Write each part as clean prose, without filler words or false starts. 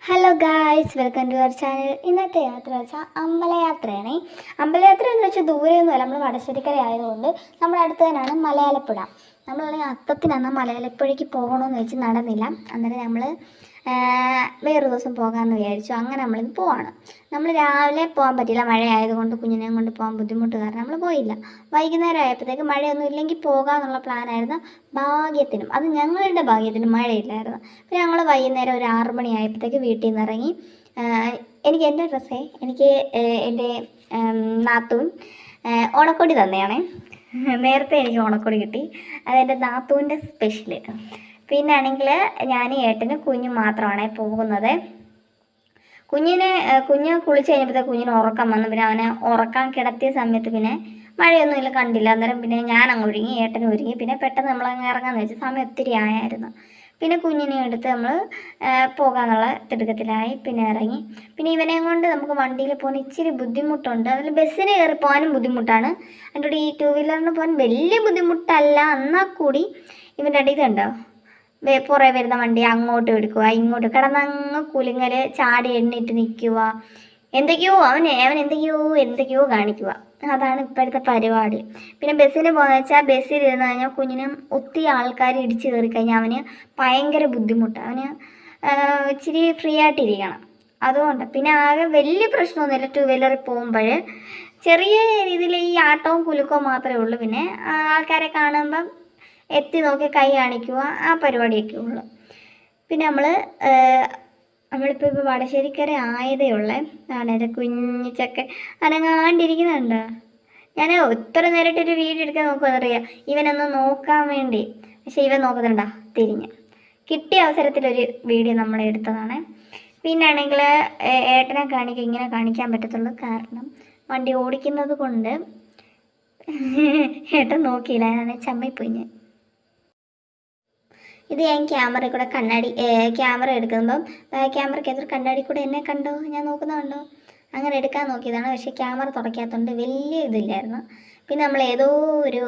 Hello guys, welcome to our channel. ഇന്നത്തെ യാത്ര വെച്ചാൽ അമ്പലയാത്രയാണ്. അമ്പലയാത്ര എന്ന് വെച്ചാൽ ദൂരെയൊന്നുമല്ല, നമ്മൾ വടശ്ശേരിക്കര ആയതുകൊണ്ട് നമ്മുടെ അടുത്ത് തന്നെയാണ് മലയാലപ്പുഴ. നമ്മളാണെങ്കിൽ അത്തത്തിനന്ന് മലയാലപ്പുഴയ്ക്ക് പോകണമെന്ന് വെച്ച് നടന്നില്ല. അന്നേരം നമ്മൾ വേറൊരു ദിവസം പോകാമെന്ന് വിചാരിച്ചു. അങ്ങനെ നമ്മളിന്ന് പോവാണ്. നമ്മൾ രാവിലെ പോകാൻ പറ്റില്ല, മഴ ആയതുകൊണ്ട് കുഞ്ഞിനെയും കൊണ്ട് പോകാൻ ബുദ്ധിമുട്ട് കാരണം നമ്മൾ പോയില്ല. വൈകുന്നേരം ആയപ്പോഴത്തേക്ക് മഴയൊന്നും ഇല്ലെങ്കിൽ പോകാമെന്നുള്ള പ്ലാനായിരുന്നു. ഭാഗ്യത്തിനും, അത് ഞങ്ങളുടെ ഭാഗ്യത്തിനും മഴയില്ലായിരുന്നു. പിന്നെ ഞങ്ങൾ വൈകുന്നേരം ഒരു 6 മണി ആയപ്പോഴത്തേക്ക് വീട്ടിൽ നിന്ന് ഇറങ്ങി. എനിക്ക് എൻ്റെ ഡ്രസ്സേ എൻ്റെ നാത്തൂൻ ഓണക്കോടി തന്നെയാണേ. നേരത്തെ എനിക്ക് ഓണക്കോടി കിട്ടി. അതെൻ്റെ നാത്തൂൻ്റെ സ്പെഷ്യൽ. പിന്നെ ആണെങ്കിൽ ഞാൻ ഏട്ടനും കുഞ്ഞും മാത്രമാണ് പോകുന്നത്. കുഞ്ഞ് കുളിച്ച് കഴിഞ്ഞപ്പോഴത്തെ കുഞ്ഞിന് ഉറക്കം വന്നു. പിന്നെ അവനെ ഉറക്കാൻ കിടത്തിയ സമയത്ത് പിന്നെ മഴയൊന്നുമില്ല, കണ്ടില്ല. അന്നേരം പിന്നെ ഞാൻ അങ്ങ് ഒരുങ്ങി, ഏട്ടനും ഒരുങ്ങി. പിന്നെ പെട്ടെന്ന് നമ്മളങ്ങ് ഇറങ്ങാമെന്ന് വെച്ചാൽ സമയം ഒത്തിരി ആയായിരുന്നു. പിന്നെ കുഞ്ഞിനെ എടുത്ത് നമ്മൾ പോകാമെന്നുള്ള തിടുക്കത്തിലായി. പിന്നെ ഇറങ്ങി. പിന്നെ ഇവനെയും കൊണ്ട് നമുക്ക് വണ്ടിയിൽ പോകാൻ ഇച്ചിരി ബുദ്ധിമുട്ടുണ്ട്. അതിൽ ബസ്സിന് കയറി പോകാനും ബുദ്ധിമുട്ടാണ്. അതിൻ്റെ കൂടെ ഈ 2 വീലറിന് പോകാൻ വലിയ ബുദ്ധിമുട്ടല്ല. എന്നാൽ കൂടി ഇവൻ്റെ അടി ഇതുണ്ടോ, പുറകെ വരുന്ന വണ്ടി അങ്ങോട്ട് എടുക്കുക, ഇങ്ങോട്ട് കിടന്നങ്ങ് കുലുങ്ങൽ, ചാടി എണ്ണിട്ട് നിൽക്കുക, എന്തൊക്കെയോ അവൻ എന്തൊക്കെയോ കാണിക്കുക. അതാണ് ഇപ്പോഴത്തെ പരിപാടി. പിന്നെ ബസ്സിന് പോകുന്നത് വെച്ചാൽ ബസ്സിലിരുന്ന് കഴിഞ്ഞാൽ കുഞ്ഞിനും ഒത്തിരി ആൾക്കാർ ഇടിച്ച് കയറി കഴിഞ്ഞാൽ അവന് ഭയങ്കര ബുദ്ധിമുട്ടാണ്. അവന് ഇച്ചിരി ഫ്രീ ആയിട്ടിരിക്കണം. അതുകൊണ്ട് പിന്നെ ആകെ വലിയ പ്രശ്നമൊന്നുമില്ല. 2 വീലറിൽ പോകുമ്പോൾ ചെറിയ രീതിയിൽ ഈ ആട്ടവും കുലുക്കവും മാത്രമേ ഉള്ളൂ. പിന്നെ ആൾക്കാരെ കാണുമ്പം എത്തി നോക്കി കൈ കാണിക്കുക, ആ പരിപാടിയൊക്കെ ഉള്ളു. പിന്നെ നമ്മളിപ്പോൾ വടശ്ശേരിക്കര ആയതേ ഉള്ളേ. ആണേരെ കുഞ്ഞിച്ചൊക്കെ അനങ്ങാണ്ടിരിക്കുന്നുണ്ടോ. ഞാൻ ഒത്തിരി നേരിട്ടൊരു വീഡിയോ എടുക്കാൻ നോക്കുമെന്നറിയാം, ഇവനൊന്ന് നോക്കാൻ വേണ്ടി. പക്ഷെ ഇവൻ നോക്കുന്നുണ്ടോ തിരിഞ്ഞ്. കിട്ടിയ അവസരത്തിലൊരു വീഡിയോ നമ്മൾ എടുത്തതാണ്. പിന്നെ ആണെങ്കിൽ ഏട്ടനെ ഇങ്ങനെ കാണിക്കാൻ പറ്റത്തുള്ളൂ, കാരണം വണ്ടി ഓടിക്കുന്നത് കൊണ്ട്. ഏട്ടൻ നോക്കിയില്ല, ഞാൻ ചമ്മിപ്പോയി. ഞാൻ ഇത് ഞാൻ ക്യാമറയിൽ കൂടെ ക്യാമറ എടുക്കുമ്പം ക്യാമറയ്ക്കകത്തൊരു കണ്ണാടി കൂടെ എന്നെ കണ്ടോ, ഞാൻ നോക്കുന്നതുണ്ടോ, അങ്ങനെ എടുക്കാൻ നോക്കിയതാണ്. പക്ഷേ ക്യാമറ തുറക്കാത്തതുകൊണ്ട് വലിയ ഇതില്ലായിരുന്നു. പിന്നെ നമ്മൾ ഏതോ ഒരു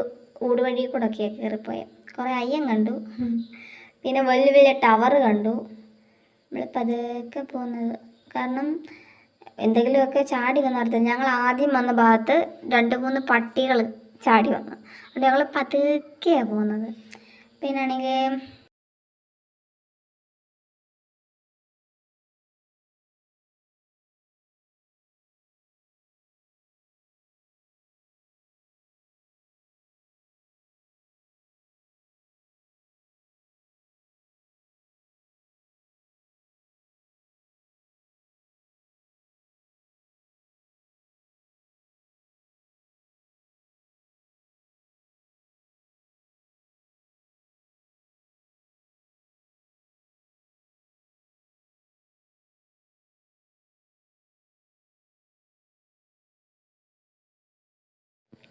ഊടുവഴി കൂടെ ഒക്കെ കയറിപ്പോയത്. കുറേ അയ്യം കണ്ടു. പിന്നെ വലിയ വലിയ ടവർ കണ്ടു. നമ്മൾ പതുക്കെ പോകുന്നത് കാരണം എന്തെങ്കിലുമൊക്കെ ചാടി വന്നർത്ഥം. ഞങ്ങൾ ആദ്യം വന്ന ഭാഗത്ത് 2-3 പട്ടികൾ ചാടി വന്നു. അതുകൊണ്ട് ഞങ്ങൾ പതുക്കെയാണ് പോകുന്നത്. പിന്നാണെങ്കിൽ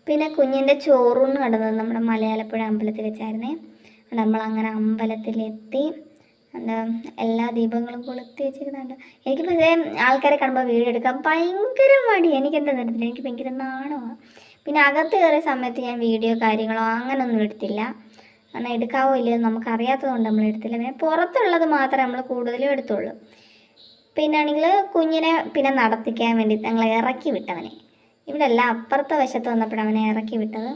പിന്നെ കുഞ്ഞിൻ്റെ ചോറൂണ് നടന്നത് നമ്മുടെ മലയാലപ്പുഴ അമ്പലത്തിൽ വെച്ചായിരുന്നേ. നമ്മളങ്ങനെ അമ്പലത്തിലെത്തി. എന്താ എല്ലാ ദീപങ്ങളും കൊളുത്തി വെച്ചിരുന്നുണ്ട്. എനിക്ക് പക്ഷേ ആൾക്കാരെ കാണുമ്പോൾ വീഡിയോ എടുക്കാൻ ഭയങ്കര മടി. എനിക്കെന്താ നടത്തില്ല, എനിക്ക് ഭയങ്കര നാണമാണ്. പിന്നെ അകത്ത് കയറിയ സമയത്ത് ഞാൻ വീഡിയോ കാര്യങ്ങളോ അങ്ങനെയൊന്നും എടുത്തില്ല. കാരണം എടുക്കാവോ ഇല്ലയോ നമുക്കറിയാത്തത് കൊണ്ട് നമ്മൾ എടുത്തില്ല. പിന്നെ പുറത്തുള്ളത് മാത്രമേ നമ്മൾ കൂടുതലും എടുത്തുള്ളൂ. പിന്നെ ആണെങ്കിൽ കുഞ്ഞിനെ പിന്നെ നടത്തിക്കാൻ വേണ്ടി ഞങ്ങൾ ഇറക്കി വിട്ടവനെ. ഇവിടെ എല്ലാം അപ്പുറത്തെ വശത്ത് വന്നപ്പോഴാണ് അവനെ ഇറക്കി വിട്ടത്.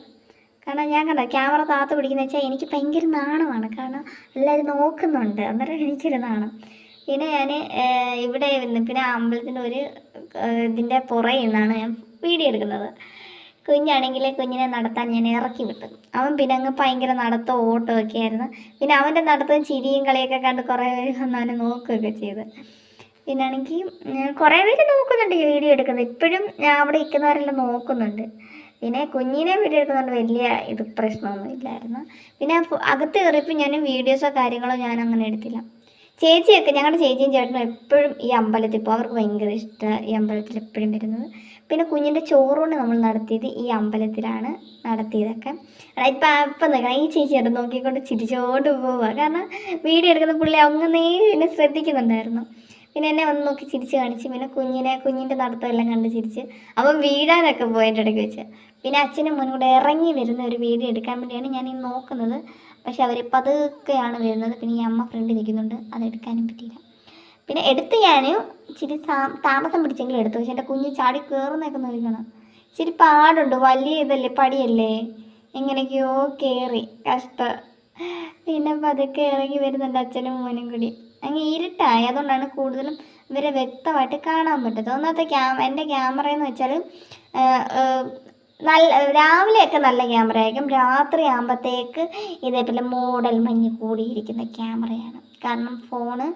കാരണം ഞാൻ ക്യാമറ താത്ത് പിടിക്കുന്ന വെച്ചാൽ എനിക്ക് ഭയങ്കര നാണമാണ്. കാരണം എല്ലാവരും നോക്കുന്നുണ്ട്, അന്നേരം എനിക്കൊരു നാണം. പിന്നെ ഞാൻ ഇവിടെ പിന്നെ അമ്പലത്തിൻ്റെ ഒരു ഇതിൻ്റെ പുറകിൽ നിന്നാണ് ഞാൻ വീഡിയോ എടുക്കുന്നത്. കുഞ്ഞാണെങ്കിൽ കുഞ്ഞിനെ നടത്താൻ ഞാൻ ഇറക്കി വിട്ടു. അവൻ പിന്നെ അങ്ങ് ഭയങ്കര നടത്തവും ഓട്ടമൊക്കെ ആയിരുന്നു. പിന്നെ അവൻ്റെ നടത്തവും ചിരിയും കളിയൊക്കെ കണ്ട് കുറേ പേര് വന്ന് അവനെ നോക്കുകയൊക്കെ ചെയ്ത്. പിന്നാണെങ്കിൽ കുറേ പേര് നോക്കുന്നുണ്ട് ഈ വീഡിയോ എടുക്കുന്നത്. ഇപ്പോഴും ഞാൻ അവിടെ ഇരിക്കുന്നവരെല്ലാം നോക്കുന്നുണ്ട്. പിന്നെ കുഞ്ഞിനെ വീഡിയോ എടുക്കുന്നതുകൊണ്ട് വലിയ പ്രശ്നമൊന്നും ഇല്ലായിരുന്നു. പിന്നെ അകത്ത് കയറിയപ്പോൾ ഞാൻ വീഡിയോസോ കാര്യങ്ങളോ ഞാൻ അങ്ങനെ എടുത്തില്ല. ഞങ്ങളുടെ ചേച്ചിയും ചേട്ടനും എപ്പോഴും ഈ അമ്പലത്തിൽ ഇപ്പോൾ അവർക്ക് ഭയങ്കര ഇഷ്ടമാണ് ഈ അമ്പലത്തിൽ എപ്പോഴും വരുന്നത്. പിന്നെ കുഞ്ഞിൻ്റെ ചോറുകൊണ്ട് നമ്മൾ നടത്തിയത് ഈ അമ്പലത്തിലാണ് നടത്തിയതൊക്കെ. ഇപ്പം നിൽക്കണം, ഈ ചേച്ചിയോട് നോക്കിക്കൊണ്ട് ചിരിച്ചോണ്ട് പോവുക. കാരണം വീഡിയോ എടുക്കുന്ന പുള്ളി അങ്ങനെ എന്നെ ശ്രദ്ധിക്കുന്നുണ്ടായിരുന്നു. പിന്നെ എന്നെ വന്ന് നോക്കി ചിരിച്ച് കാണിച്ച്. പിന്നെ കുഞ്ഞിൻ്റെ നടത്തമെല്ലാം കണ്ട് ചിരിച്ച്. അവൻ വീഴാനൊക്കെ പോയതിൻ്റെ ഇടയ്ക്ക് വെച്ച്. പിന്നെ അച്ഛനും മോനും കൂടെ ഇറങ്ങി വരുന്ന ഒരു വീഡിയോ എടുക്കാൻ വേണ്ടിയാണ് ഞാൻ ഈ നോക്കുന്നത്. പക്ഷെ അവർ പതുക്കെയാണ് വരുന്നത്. പിന്നെ ഈ അമ്മ ഫ്രണ്ട് നിൽക്കുന്നുണ്ട്, അതെടുക്കാനും പറ്റിയില്ല. പിന്നെ എടുത്ത് ഞാൻ ഇച്ചിരി താമസം പിടിച്ചെങ്കിലും എടുത്തു. പക്ഷെ എൻ്റെ കുഞ്ഞ് ചാടി കയറുന്നൊക്കെ നോക്കണം. ഇച്ചിരി പാടുണ്ട്, വലിയ ഇതല്ലേ, പടിയല്ലേ, എങ്ങനെയൊക്കെയോ കയറി കഷ്ടം. പിന്നെ പതുക്കെ ഇറങ്ങി വരുന്നുണ്ട് അച്ഛനും മോനും കൂടി. അങ്ങ് ഇരുട്ടായി, അതുകൊണ്ടാണ് കൂടുതലും ഇവരെ വ്യക്തമായിട്ട് കാണാൻ പറ്റത്തുള്ളത്. ഒന്നാമത്തെ എൻ്റെ ക്യാമറയെന്ന് വെച്ചാൽ നല്ല രാവിലെയൊക്കെ നല്ല ക്യാമറ ആയിരിക്കും, രാത്രി ആകുമ്പോഴത്തേക്ക് ഇതേപോലെ മൂടൽ മഞ്ഞ് കൂടിയിരിക്കുന്ന ക്യാമറയാണ്. കാരണം ഫോണ്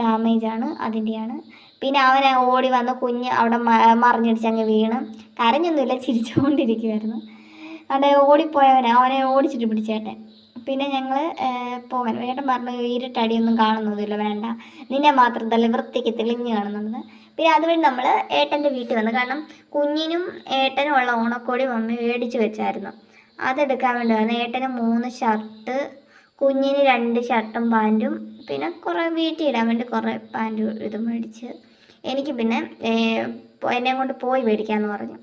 ഡാമേജാണ്, അതിൻ്റെയാണ്. പിന്നെ അവനെ ഓടി വന്ന് കുഞ്ഞ് അവിടെ മറിഞ്ഞിടിച്ചങ്ങ് വീണ്. കരഞ്ഞൊന്നുമില്ല, ചിരിച്ചുകൊണ്ടിരിക്കുമായിരുന്നു. അവിടെ ഓടിപ്പോയവനെ അവനെ ഓടിച്ചിട്ട് പിടിച്ചേട്ടൻ. പിന്നെ ഞങ്ങൾ പോകാൻ ഏട്ടൻ പറഞ്ഞു ഇരുട്ടടിയൊന്നും കാണുന്നതില്ല, വേണ്ട, നിന്നെ മാത്രം തല്ല വൃത്തിക്ക് തെളിഞ്ഞ് കാണുന്നുണ്ട്. പിന്നെ അതുവഴി നമ്മൾ ഏട്ടൻ്റെ വീട്ടിൽ വന്നു. കാരണം കുഞ്ഞിനും ഏട്ടനും ഉള്ള ഓണക്കോടി മമ്മി മേടിച്ച് വെച്ചായിരുന്നു, അതെടുക്കാൻ വേണ്ടി വന്നു. ഏട്ടന് 3 ഷർട്ട്, കുഞ്ഞിന് 2 ഷർട്ടും പാൻറ്റും, പിന്നെ കുറേ വീട്ടിൽ ഇടാൻ വേണ്ടി കുറേ പാൻറ്റും ഇതും മേടിച്ച്. എനിക്ക് പിന്നെ എന്നെ കൊണ്ട് പോയി മേടിക്കാമെന്ന് പറഞ്ഞു.